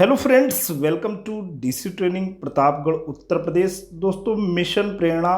Hello friends, welcome to DC training Pratapgarh Uttar Pradesh. दोस्तों, mission प्रेरणा,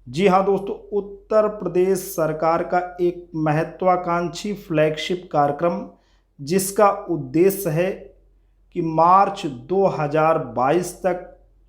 जी हाँ दोस्तों, उत्तर प्रदेश सरकार का एक महत्वाकांक्षी फ्लैगशिप कार्यक्रम जिसका उद्देश्य है कि मार्च 2022 तक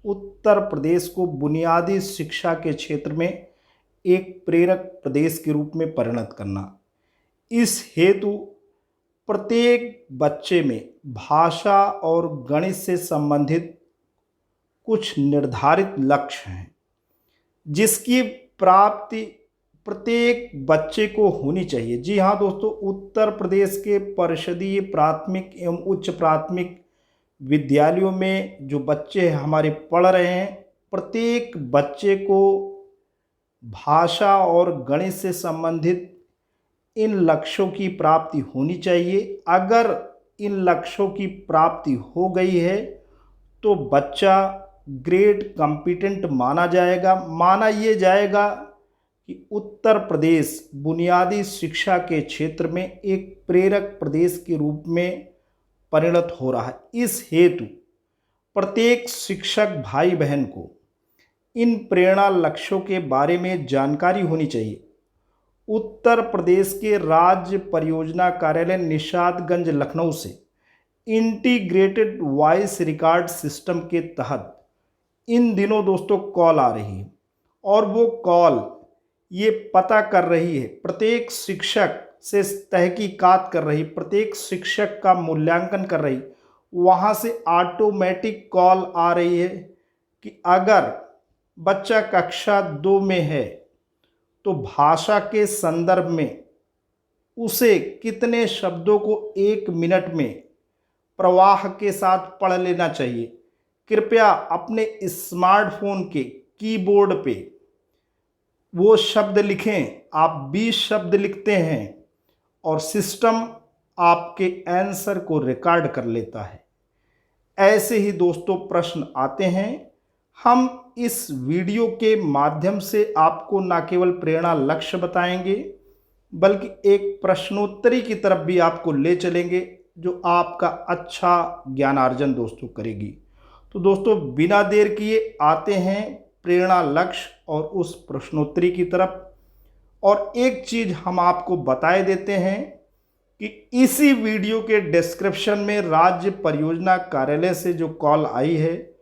उत्तर प्रदेश को बुनियादी शिक्षा के क्षेत्र में एक प्रेरक प्रदेश के रूप में परिणत करना। इस हेतु प्रत्येक बच्चे में भाषा और गणित से संबंधित कुछ निर्धारित लक्ष्य हैं जिसकी प्राप्ति प्रत्येक बच्चे को होनी चाहिए। जी हाँ दोस्तों, उत्तर प्रदेश के परिषदीय प्राथमिक एवं उच्च प्राथमिक विद्यालयों में जो बच्चे हमारे पढ़ रहे हैं, प्रत्येक बच्चे को भाषा और गणित से संबंधित इन लक्ष्यों की प्राप्ति होनी चाहिए। अगर इन लक्ष्यों की प्राप्ति हो गई है तो बच्चा ग्रेड कॉम्पिटेंट माना ये जाएगा कि उत्तर प्रदेश बुनियादी शिक्षा के क्षेत्र में एक प्रेरक प्रदेश के रूप में परिणत हो रहा है। इस हेतु प्रत्येक शिक्षक भाई बहन को इन प्रेरणा लक्ष्यों के बारे में जानकारी होनी चाहिए। उत्तर प्रदेश के राज्य परियोजना कार्यालय निषादगंज लखनऊ से इंटीग्रेटेड वॉइस रिकॉर्ड सिस्टम के तहत इन दिनों दोस्तों कॉल आ रही है और वो कॉल ये पता कर रही है, प्रत्येक शिक्षक से तहकीकात कर रही, प्रत्येक शिक्षक का मूल्यांकन कर रही। वहाँ से ऑटोमेटिक कॉल आ रही है कि अगर बच्चा कक्षा 2 में है तो भाषा के संदर्भ में उसे कितने शब्दों को 1 मिनट में प्रवाह के साथ पढ़ लेना चाहिए। कृपया अपने स्मार्टफोन के कीबोर्ड पे वो शब्द लिखें। आप 20 शब्द लिखते हैं और सिस्टम आपके आंसर को रिकॉर्ड कर लेता है। ऐसे ही दोस्तों प्रश्न आते हैं। हम इस वीडियो के माध्यम से आपको न केवल प्रेरणा लक्ष्य बताएंगे बल्कि एक प्रश्नोत्तरी की तरफ भी आपको ले चलेंगे जो आपका अच्छा ज्ञानार्जन दोस्तों करेगी। तो दोस्तों बिना देर किए आते हैं प्रेरणा लक्ष्य और उस प्रश्नोत्तरी की तरफ। और एक चीज़ हम आपको बताए देते हैं कि इसी वीडियो के डिस्क्रिप्शन में राज्य परियोजना कार्यालय से जो कॉल आई है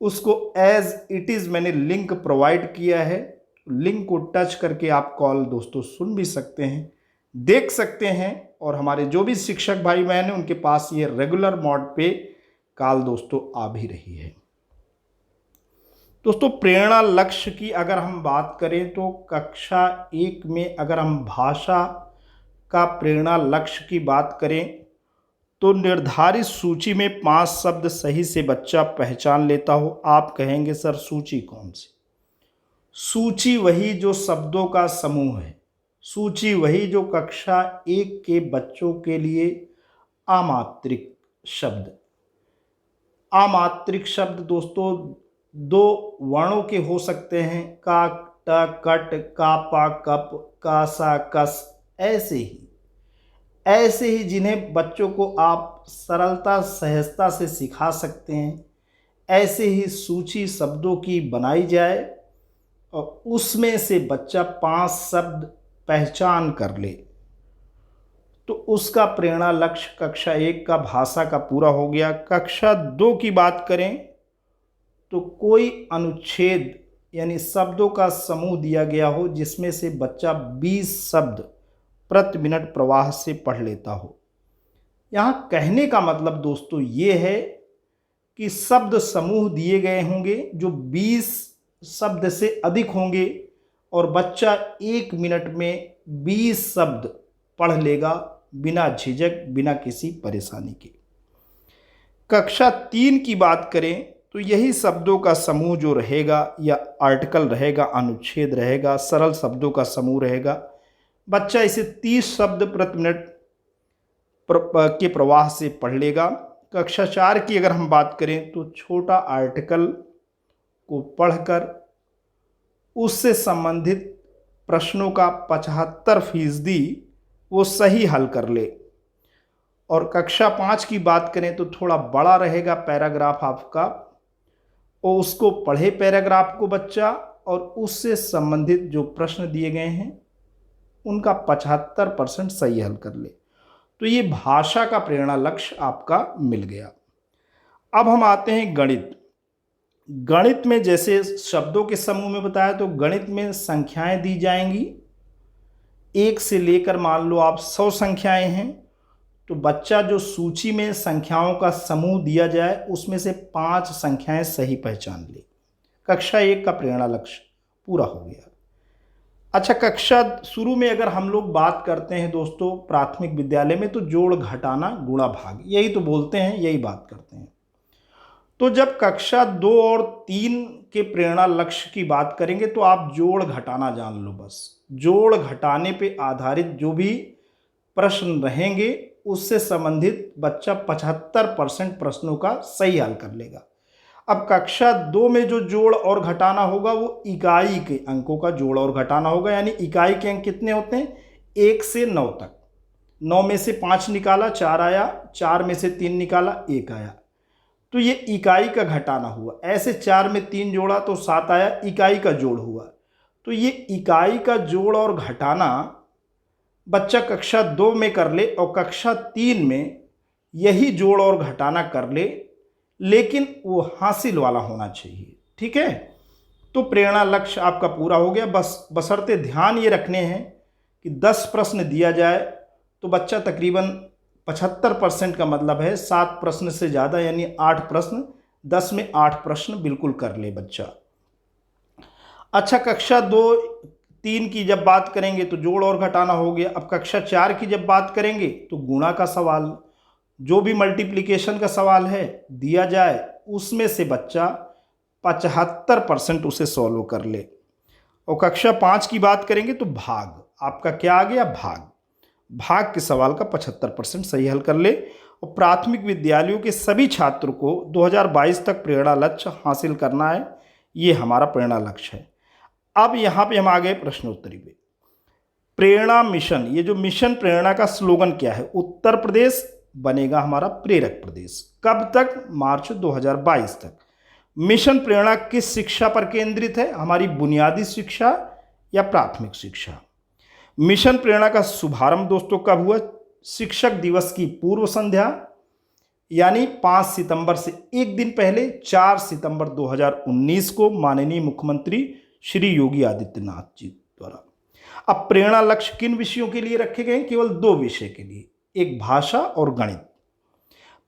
उसको एज इट इज़ मैंने लिंक प्रोवाइड किया है। लिंक को टच करके आप कॉल दोस्तों सुन भी सकते हैं, देख सकते हैं। और हमारे जो भी शिक्षक भाई बहन हैं उनके पास ये रेगुलर मोड पे कॉल दोस्तों आ भी रही है। दोस्तों प्रेरणा लक्ष्य की अगर हम बात करें तो कक्षा 1 में अगर हम भाषा का प्रेरणा लक्ष्य की बात करें तो निर्धारित सूची में 5 शब्द सही से बच्चा पहचान लेता हो। आप कहेंगे सर सूची कौन सी? सूची वही जो शब्दों का समूह है, सूची वही जो कक्षा 1 के बच्चों के लिए अमात्रिक शब्द। अमात्रिक शब्द दोस्तों 2 वर्णों के हो सकते हैं, का, ट, कट, कापा, कप, कासा, कस। ऐसे ही जिन्हें बच्चों को आप सरलता सहजता से सिखा सकते हैं, ऐसे ही सूची शब्दों की बनाई जाए और उसमें से बच्चा 5 शब्द पहचान कर ले तो उसका प्रेरणा लक्ष्य कक्षा 1 का भाषा का पूरा हो गया। कक्षा 2 की बात करें तो कोई अनुच्छेद यानी शब्दों का समूह दिया गया हो जिसमें से बच्चा 20 शब्द प्रति मिनट प्रवाह से पढ़ लेता हो। यहाँ कहने का मतलब दोस्तों ये है कि शब्द समूह दिए गए होंगे जो 20 शब्द से अधिक होंगे और बच्चा 1 मिनट में 20 शब्द पढ़ लेगा बिना झिझक, बिना किसी परेशानी के। कक्षा 3 की बात करें तो यही शब्दों का समूह जो रहेगा या आर्टिकल रहेगा, अनुच्छेद रहेगा, सरल शब्दों का समूह रहेगा। बच्चा इसे 30 शब्द प्रति मिनट के प्रवाह से पढ़ लेगा। कक्षा 4 की अगर हम बात करें तो छोटा आर्टिकल को पढ़कर उससे संबंधित प्रश्नों का 75% वो सही हल कर ले और कक्षा 5 की बात करें तो थोड़ा बड़ा रहेगा पैराग्राफ आपका, और उसको पढ़े पैराग्राफ को बच्चा, और उससे संबंधित जो प्रश्न दिए गए हैं उनका 75% सही हल कर ले। तो ये भाषा का प्रेरणा लक्ष्य आपका मिल गया। अब हम आते हैं गणित। गणित में जैसे शब्दों के समूह में बताया, तो गणित में संख्याएं दी जाएंगी, 1 से लेकर मान लो आप 100 संख्याएं हैं, तो बच्चा जो सूची में संख्याओं का समूह दिया जाए उसमें से 5 संख्याएं सही पहचान ले। कक्षा 1 का प्रेरणा लक्ष्य पूरा हो गया। अच्छा, कक्षा शुरू में अगर हम लोग बात करते हैं दोस्तों प्राथमिक विद्यालय में, तो जोड़ घटाना गुणा भाग, यही तो बोलते हैं, यही बात करते हैं। तो जब कक्षा 2 और 3 के प्रेरणा लक्ष्य की बात करेंगे तो आप जोड़ घटाना जान लो बस। जोड़ घटाने पे आधारित जो भी प्रश्न रहेंगे उससे संबंधित बच्चा 75% प्रश्नों का सही हल कर लेगा। अब कक्षा 2 में जो जोड़ और घटाना होगा वो इकाई के अंकों का जोड़ और घटाना होगा, यानी इकाई के अंक कितने होते हैं, 1 से 9 तक। 9 में से 5 निकाला 4 आया, 4 में से 3 निकाला 1 आया, तो ये इकाई का घटाना हुआ। ऐसे 4 में 3 जोड़ा तो 7 आया, इकाई का जोड़ हुआ। तो ये इकाई का जोड़ और घटाना बच्चा कक्षा 2 में कर ले और कक्षा 3 में यही जोड़ और घटाना कर ले, लेकिन वो हासिल वाला होना चाहिए। ठीक है, तो प्रेरणा लक्ष्य आपका पूरा हो गया। बस बशर्ते ध्यान ये रखने हैं कि 10 प्रश्न दिया जाए तो बच्चा तकरीबन 75% का मतलब है 7 प्रश्न से ज़्यादा, यानी 8 प्रश्न, 10 में 8 प्रश्न बिल्कुल कर ले बच्चा। अच्छा, कक्षा 2-3 की जब बात करेंगे तो जोड़ और घटाना हो गया। अब कक्षा 4 की जब बात करेंगे तो गुणा का सवाल, जो भी मल्टीप्लिकेशन का सवाल है दिया जाए उसमें से बच्चा 75% उसे सॉल्व कर ले। और कक्षा 5 की बात करेंगे तो भाग, आपका क्या आ गया, भाग। भाग के सवाल का 75% सही हल कर ले। और प्राथमिक विद्यालयों के सभी छात्रों को 2022 तक प्रेरणा लक्ष्य हासिल करना है, ये हमारा प्रेरणा लक्ष्य है। अब यहाँ पे हम आ गए प्रश्नोत्तरी पे। प्रेरणा मिशन, ये जो मिशन प्रेरणा का स्लोगन क्या है, उत्तर प्रदेश बनेगा हमारा प्रेरक प्रदेश। कब तक, मार्च 2022 तक। मिशन प्रेरणा किस शिक्षा पर केंद्रित है, हमारी बुनियादी शिक्षा या प्राथमिक शिक्षा। मिशन प्रेरणा का शुभारंभ दोस्तों कब हुआ, शिक्षक दिवस की पूर्व संध्या, यानी 5 सितंबर से एक दिन पहले 4 सितंबर 2019 को माननीय मुख्यमंत्री श्री योगी आदित्यनाथ जी द्वारा। अब प्रेरणा लक्ष्य किन विषयों के लिए रखे गए हैं, केवल 2 विषय के लिए, एक भाषा और गणित।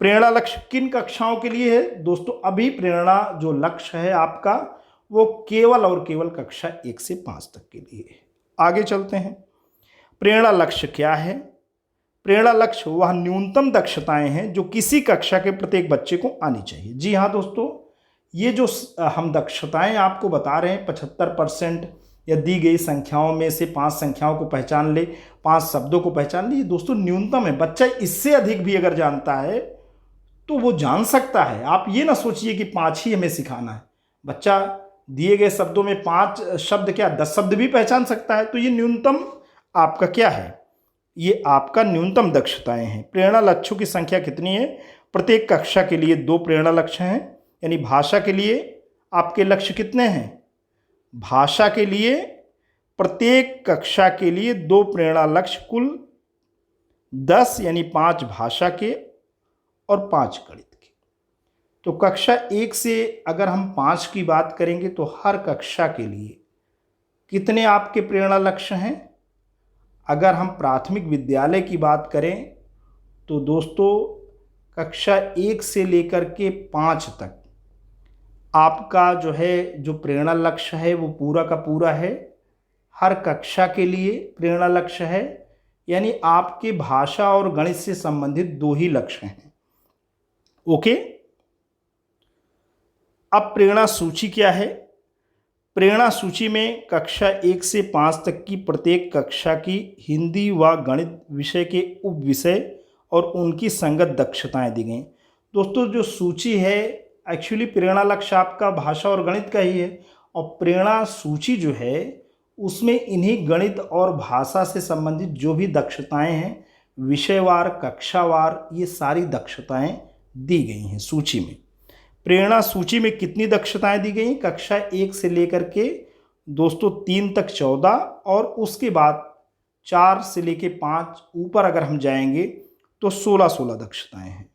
प्रेरणा लक्ष्य किन कक्षाओं के लिए है दोस्तों, अभी प्रेरणा जो लक्ष्य है आपका वो केवल और केवल कक्षा 1 से 5 तक के लिए है। आगे चलते हैं। प्रेरणा लक्ष्य क्या है, प्रेरणा लक्ष्य वह न्यूनतम दक्षताएं हैं जो किसी कक्षा के प्रत्येक बच्चे को आनी चाहिए। जी हाँ दोस्तों, ये जो हम दक्षताएं आपको बता रहे हैं 75% या दी गई संख्याओं में से 5 संख्याओं को पहचान ले, 5 शब्दों को पहचान ले, ये दोस्तों न्यूनतम है। बच्चा इससे अधिक भी अगर जानता है तो वो जान सकता है। आप ये ना सोचिए कि 5 ही हमें सिखाना है, बच्चा दिए गए शब्दों में 5 शब्द क्या 10 शब्द भी पहचान सकता है। तो ये न्यूनतम आपका क्या है, ये आपका न्यूनतम दक्षताएं हैं। प्रेरणा लक्ष्यों की संख्या कितनी है, प्रत्येक कक्षा के लिए 2 प्रेरणा लक्ष्य हैं, यानी भाषा के लिए आपके लक्ष्य कितने हैं, भाषा के लिए प्रत्येक कक्षा के लिए 2 प्रेरणा लक्ष्य, कुल 10, यानी 5 भाषा के और 5 गणित के। तो कक्षा 1 से अगर हम 5 की बात करेंगे तो हर कक्षा के लिए कितने आपके प्रेरणा लक्ष्य हैं। अगर हम प्राथमिक विद्यालय की बात करें तो दोस्तों कक्षा 1 से लेकर के 5 तक आपका जो है जो प्रेरणा लक्ष्य है वो पूरा का पूरा है। हर कक्षा के लिए प्रेरणा लक्ष्य है, यानी आपके भाषा और गणित से संबंधित 2 ही लक्ष्य हैं। ओके, अब प्रेरणा सूची क्या है। प्रेरणा सूची में कक्षा 1 से 5 तक की प्रत्येक कक्षा की हिंदी व गणित विषय के उप विषय और उनकी संगत दक्षताएं दी गई। दोस्तों जो सूची है एक्चुअली प्रेरणा लक्ष्य आपका भाषा और गणित का ही है, और प्रेरणा सूची जो है उसमें इन्हीं गणित और भाषा से संबंधित जो भी दक्षताएं हैं विषयवार, कक्षावार ये सारी दक्षताएं दी गई हैं सूची में। प्रेरणा सूची में कितनी दक्षताएं दी गई? कक्षा 1 से लेकर के दोस्तों 3 तक 14 और उसके बाद 4 से लेकर 5 ऊपर अगर हम जाएंगे तो 16 दक्षताएं हैं।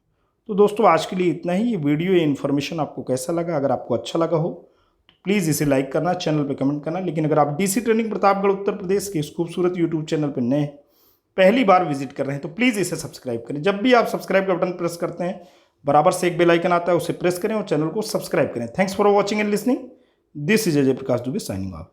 तो दोस्तों आज के लिए इतना ही। ये वीडियो, ये इन्फॉर्मेशन आपको कैसा लगा? अगर आपको अच्छा लगा हो तो प्लीज़ इसे लाइक करना, चैनल पे कमेंट करना। लेकिन अगर आप डीसी ट्रेनिंग प्रतापगढ़ उत्तर प्रदेश के इस खूबसूरत यूट्यूब चैनल पर नए पहली बार विजिट कर रहे हैं तो प्लीज़ इसे सब्सक्राइब करें। जब भी आप सब्सक्राइब का बटन प्रेस करते हैं बराबर से एक बेल आइकन आता है, उसे प्रेस करें और चैनल को सब्सक्राइब करें। Thanks for watching and listening. This is Ajay Prakash Dubey signing off.